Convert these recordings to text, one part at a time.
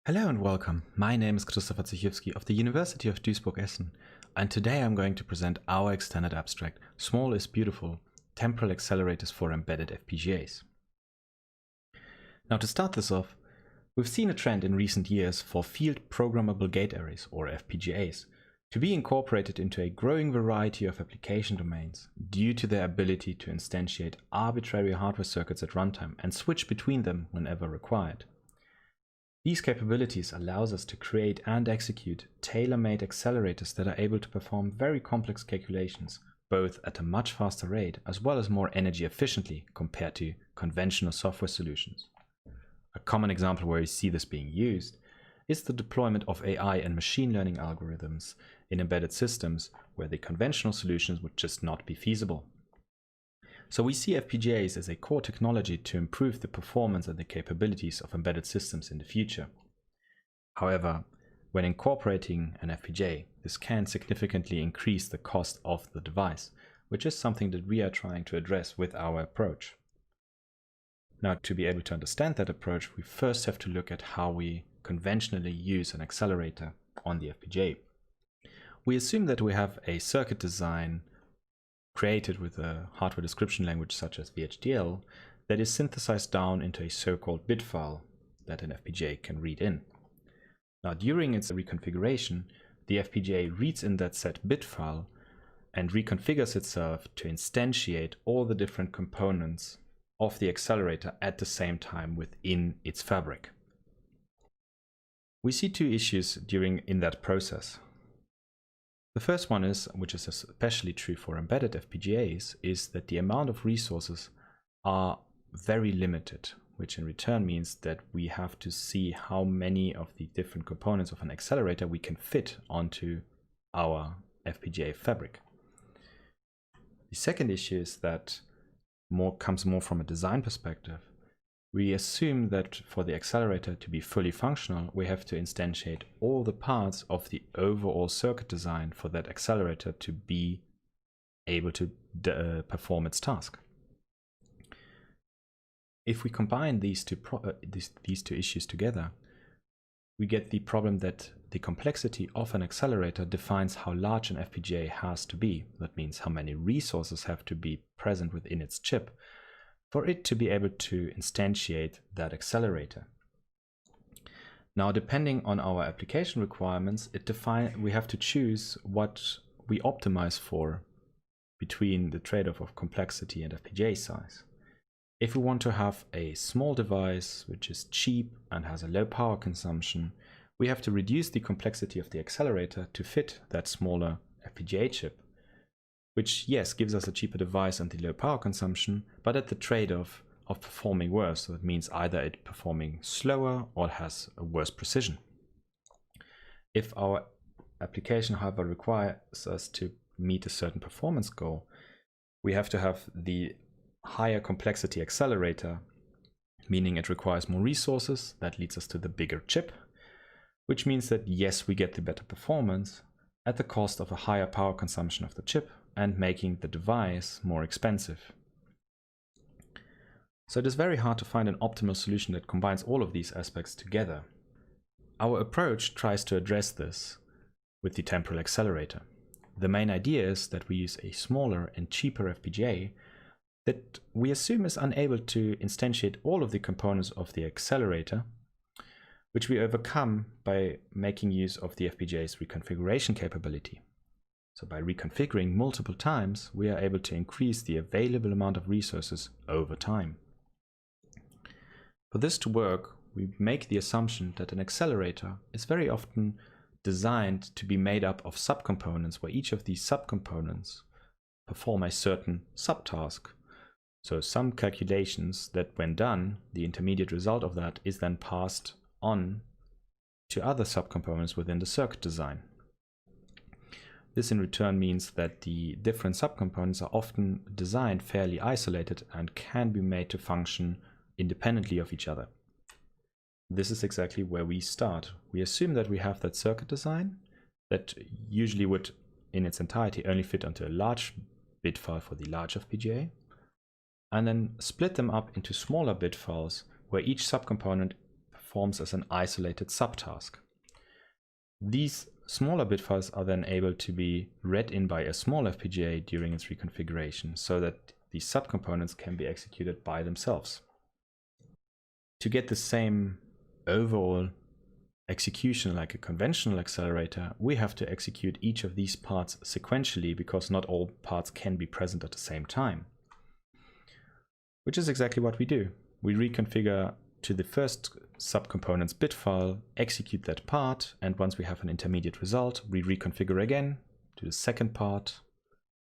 Hello and welcome. My name is Cichiwskyj of the University of Duisburg-Essen, and today I'm going to present our extended abstract, Small is Beautiful, Temporal Accelerators for Embedded FPGAs. Now, to start this off, we've seen a trend in recent years for Field Programmable Gate-Arrays, or FPGAs, to be incorporated into a growing variety of application domains due to their ability to instantiate arbitrary hardware circuits at runtime and switch between them whenever required. These capabilities allows us to create and execute tailor-made accelerators that are able to perform very complex calculations, both at a much faster rate as well as more energy efficiently compared to conventional software solutions. A common example where we see this being used is the deployment of AI and machine learning algorithms in embedded systems where the conventional solutions would just not be feasible. So we see FPGAs as a core technology to improve the performance and the capabilities of embedded systems in the future. However, when incorporating an FPGA, this can significantly increase the cost of the device, which is something that we are trying to address with our approach. Now, to be able to understand that approach, we first have to look at how we conventionally use an accelerator on the FPGA. We assume that we have a circuit design created with a hardware description language such as VHDL that is synthesized down into a so-called bit file that an FPGA can read in. Now, during its reconfiguration, the FPGA reads in that set bit file and reconfigures itself to instantiate all the different components of the accelerator at the same time within its fabric. We see two issues in that process. The first one is, which is especially true for embedded FPGAs, is that the amount of resources are very limited, which in return means that we have to see how many of the different components of an accelerator we can fit onto our FPGA fabric. The second issue is that comes more from a design perspective. We assume that for the accelerator to be fully functional, we have to instantiate all the parts of the overall circuit design for that accelerator to be able to perform its task. If we combine these two issues together, we get the problem that the complexity of an accelerator defines how large an FPGA has to be. That means how many resources have to be present within its chip for it to be able to instantiate that accelerator. Now, depending on our application requirements, we have to choose what we optimize for between the trade-off of complexity and FPGA size. If we want to have a small device which is cheap and has a low power consumption, we have to reduce the complexity of the accelerator to fit that smaller FPGA chip, which, yes, gives us a cheaper device and the low power consumption, but at the trade-off of performing worse. So it means either it performing slower or has a worse precision. If our application, however, requires us to meet a certain performance goal, we have to have the higher complexity accelerator, meaning it requires more resources. That leads us to the bigger chip, which means that, yes, we get the better performance at the cost of a higher power consumption of the chip and making the device more expensive. So it is very hard to find an optimal solution that combines all of these aspects together. Our approach tries to address this with the temporal accelerator. The main idea is that we use a smaller and cheaper FPGA that we assume is unable to instantiate all of the components of the accelerator, which we overcome by making use of the FPGA's reconfiguration capability. So by reconfiguring multiple times, we are able to increase the available amount of resources over time. For this to work, we make the assumption that an accelerator is very often designed to be made up of subcomponents, where each of these subcomponents perform a certain subtask. So some calculations that, when done, the intermediate result of that is then passed on to other subcomponents within the circuit design. This in return means that the different subcomponents are often designed fairly isolated and can be made to function independently of each other. This is exactly where we start. We assume that we have that circuit design that usually would in its entirety only fit onto a large bit file for the large FPGA, and then split them up into smaller bit files where each subcomponent performs as an isolated subtask. These smaller bit files are then able to be read in by a small FPGA during its reconfiguration so that these subcomponents can be executed by themselves. To get the same overall execution like a conventional accelerator, we have to execute each of these parts sequentially because not all parts can be present at the same time. Which is exactly what we do. We reconfigure to the first subcomponent's bit file, execute that part, and once we have an intermediate result, we reconfigure again to the second part,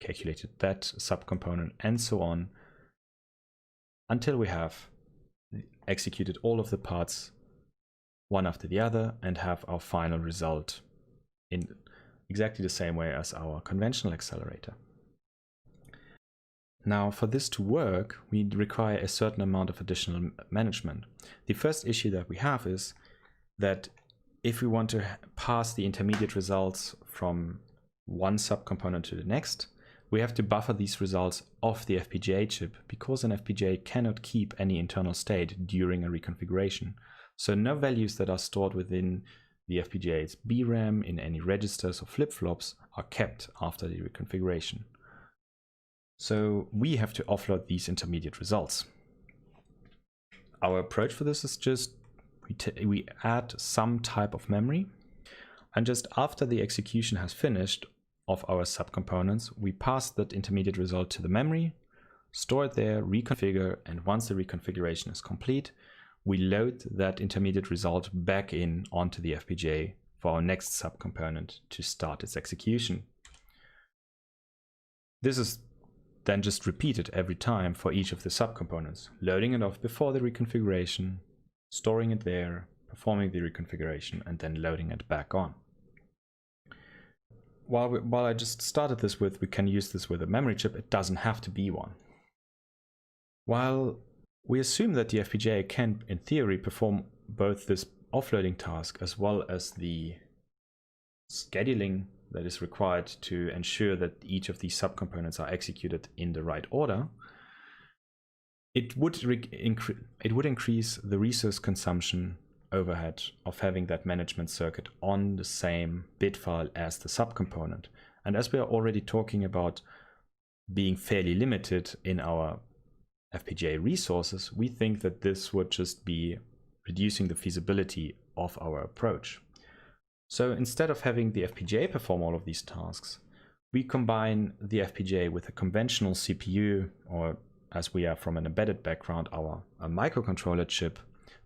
calculated that subcomponent, and so on, until we have executed all of the parts one after the other and have our final result in exactly the same way as our conventional accelerator. Now, for this to work, we require a certain amount of additional management. The first issue that we have is that if we want to pass the intermediate results from one subcomponent to the next, we have to buffer these results off the FPGA chip because an FPGA cannot keep any internal state during a reconfiguration. So no values that are stored within the FPGA's BRAM in any registers or flip-flops are kept after the reconfiguration. So we have to offload these intermediate results. Our approach for this is just we add some type of memory, and just after the execution has finished of our subcomponents, we pass that intermediate result to the memory, store it there, reconfigure, and once the reconfiguration is complete, we load that intermediate result back in onto the FPGA for our next subcomponent to start its execution. This is then just repeated every time for each of the subcomponents, loading it off before the reconfiguration, storing it there, performing the reconfiguration, and then loading it back on. While I just started this with, we can use this with a memory chip, it doesn't have to be one. While we assume that the FPGA can, in theory, perform both this offloading task as well as the scheduling that is required to ensure that each of these subcomponents are executed in the right order, it would increase the resource consumption overhead of having that management circuit on the same bit file as the subcomponent. And as we are already talking about being fairly limited in our FPGA resources, we think that this would just be reducing the feasibility of our approach. So instead of having the FPGA perform all of these tasks, we combine the FPGA with a conventional CPU, or as we are from an embedded background, a microcontroller chip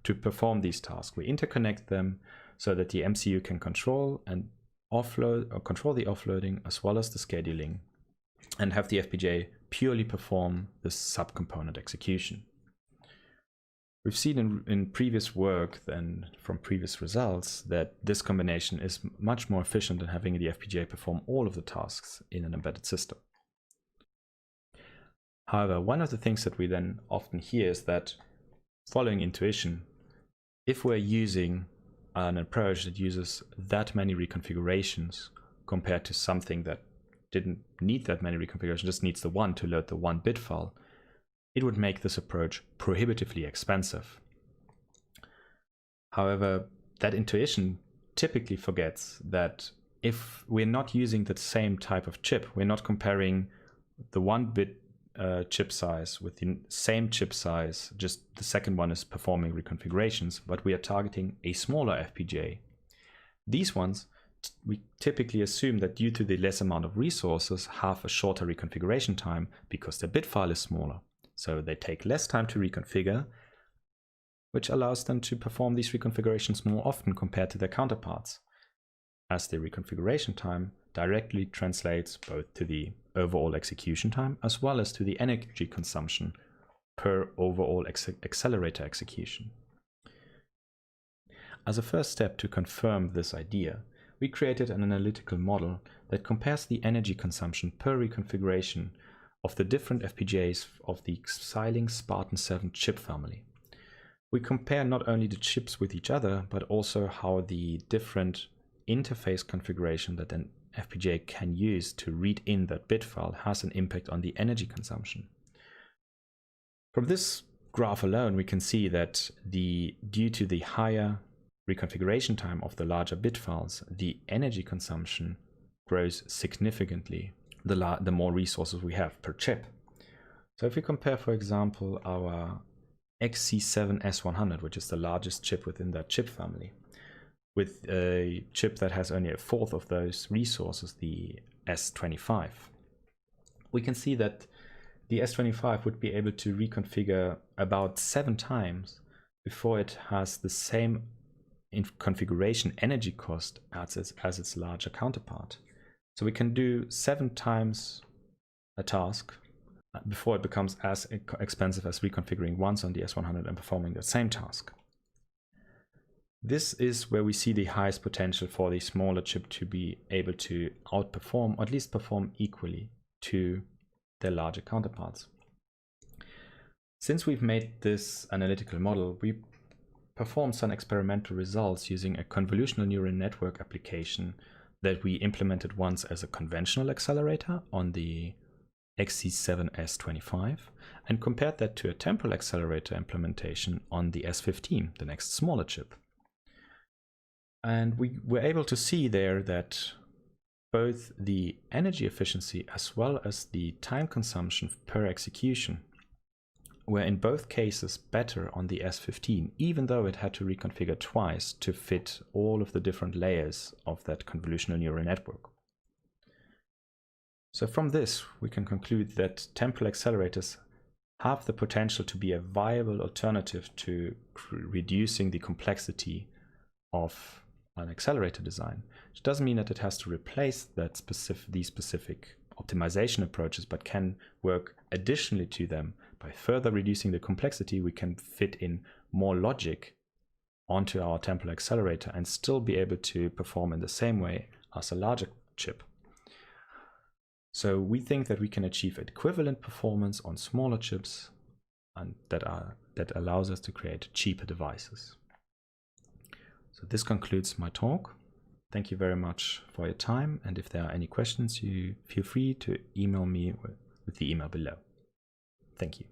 to perform these tasks. We interconnect them so that the MCU can control and control the offloading as well as the scheduling, and have the FPGA purely perform the subcomponent execution. We've seen in previous work and from previous results that this combination is much more efficient than having the FPGA perform all of the tasks in an embedded system. However, one of the things that we then often hear is that, following intuition, if we're using an approach that uses that many reconfigurations compared to something that didn't need that many reconfigurations, just needs the one to load the one bit file, it would make this approach prohibitively expensive. However, that intuition typically forgets that if we're not using the same type of chip, we're not comparing the 1-bit chip size with the same chip size, just the second one is performing reconfigurations, but we are targeting a smaller FPGA. These ones, we typically assume that due to the less amount of resources, have a shorter reconfiguration time because their bit file is smaller. So they take less time to reconfigure, which allows them to perform these reconfigurations more often compared to their counterparts, as the reconfiguration time directly translates both to the overall execution time as well as to the energy consumption per overall accelerator execution. As a first step to confirm this idea, we created an analytical model that compares the energy consumption per reconfiguration of the different FPGAs of the Xilinx Spartan 7 chip family. We compare not only the chips with each other, but also how the different interface configuration that an FPGA can use to read in that bit file has an impact on the energy consumption. From this graph alone, we can see that due to the higher reconfiguration time of the larger bit files, the energy consumption grows significantly the more resources we have per chip. So if we compare, for example, our XC7S100, which is the largest chip within that chip family, with a chip that has only a fourth of those resources, the S25, we can see that the S25 would be able to reconfigure about 7 times before it has the same configuration energy cost as its larger counterpart. So we can do 7 times a task before it becomes as expensive as reconfiguring once on the S100 and performing the same task. This is where we see the highest potential for the smaller chip to be able to outperform, or at least perform equally to their larger counterparts. Since we've made this analytical model, we performed some experimental results using a convolutional neural network application that we implemented once as a conventional accelerator on the XC7S25 and compared that to a temporal accelerator implementation on the S15, the next smaller chip. And we were able to see there that both the energy efficiency as well as the time consumption per execution were in both cases better on the S15, even though it had to reconfigure twice to fit all of the different layers of that convolutional neural network. So from this, we can conclude that temporal accelerators have the potential to be a viable alternative to reducing the complexity of an accelerator design, which doesn't mean that it has to replace these specific optimization approaches, but can work additionally to them. By further reducing the complexity, we can fit in more logic onto our temporal accelerator and still be able to perform in the same way as a larger chip. So we think that we can achieve equivalent performance on smaller chips, and that allows us to create cheaper devices. So this concludes my talk. Thank you very much for your time, and if there are any questions, you feel free to email me with the email below. Thank you.